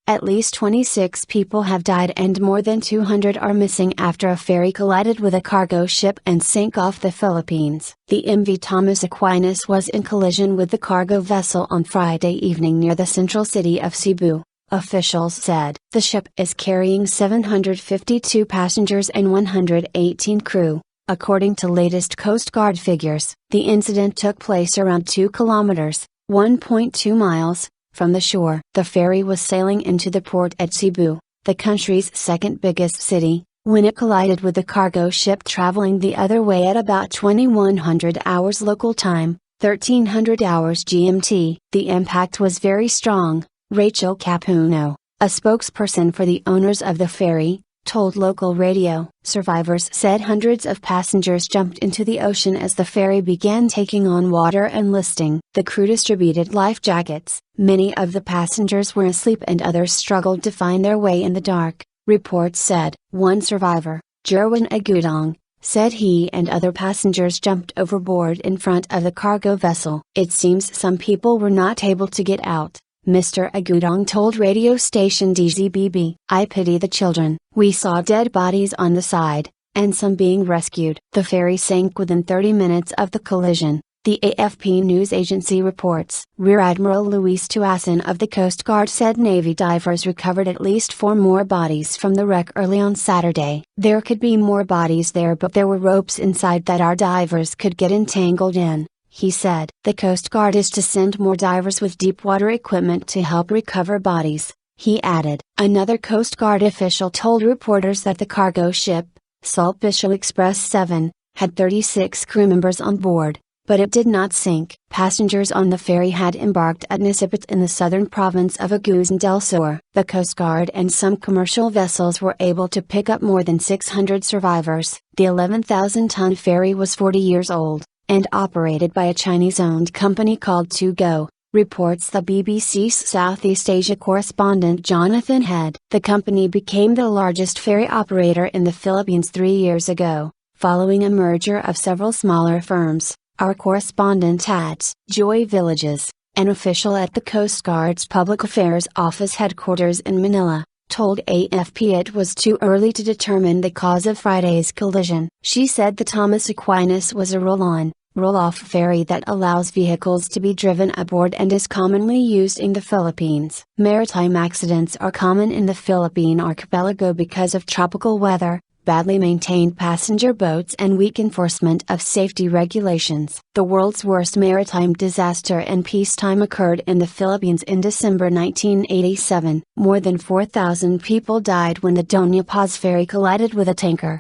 At least 26 people have died and more than 200 are missing after a ferry collided with a cargo ship and sank off the Philippines. The MV Thomas Aquinas was in collision with the cargo vessel on Friday evening near the central city of Cebu, officials said. The ship is carrying 752 passengers and 118 crew, according to latest Coast Guard figures. The incident took place around 2 kilometers, 1.2 miles, from the shore. The ferry was sailing into the port at Cebu, the country's second biggest city, when it collided with a cargo ship traveling the other way at about 2100 hours local time, 1300 hours GMT. The impact was very strong, Rachel Capuno, a spokesperson for the owners of the ferry, told local radio. Survivors said hundreds of passengers jumped into the ocean as the ferry began taking on water and listing. The crew distributed life jackets. Many of the passengers were asleep and others struggled to find their way in the dark, reports said. One survivor, Jerwin Agudong, said he and other passengers jumped overboard in front of the cargo vessel. It seems some people were not able to get out, Mr. Agudong told radio station DZBB. I pity the children. We saw dead bodies on the side, and some being rescued. The ferry sank within 30 minutes of the collision, the AFP news agency reports. Rear Admiral Luis Tuason of the Coast Guard said Navy divers recovered at least 4 more bodies from the wreck early on Saturday. There could be more bodies there, but there were ropes inside that our divers could get entangled in, he said. The Coast Guard is to send more divers with deep water equipment to help recover bodies, he added. Another Coast Guard official told reporters that the cargo ship, Sulpicio Express 7, had 36 crew members on board, but it did not sink. Passengers on the ferry had embarked at Nisipit in the southern province of Agusan del Sur. The Coast Guard and some commercial vessels were able to pick up more than 600 survivors. The 11,000-ton ferry was 40 years old, and operated by a Chinese-owned company called To Go, reports the BBC's Southeast Asia correspondent Jonathan Head. The company became the largest ferry operator in the Philippines 3 years ago, following a merger of several smaller firms, our correspondent adds. Joy Villages, an official at the Coast Guard's Public Affairs Office headquarters in Manila, told AFP it was too early to determine the cause of Friday's collision. She said the Thomas Aquinas was a roll-on, roll-off ferry that allows vehicles to be driven aboard and is commonly used in the Philippines. Maritime accidents are common in the Philippine archipelago because of tropical weather, badly maintained passenger boats and weak enforcement of safety regulations. The world's worst maritime disaster in peacetime occurred in the Philippines in December 1987. More than 4,000 people died when the Doña Paz ferry collided with a tanker.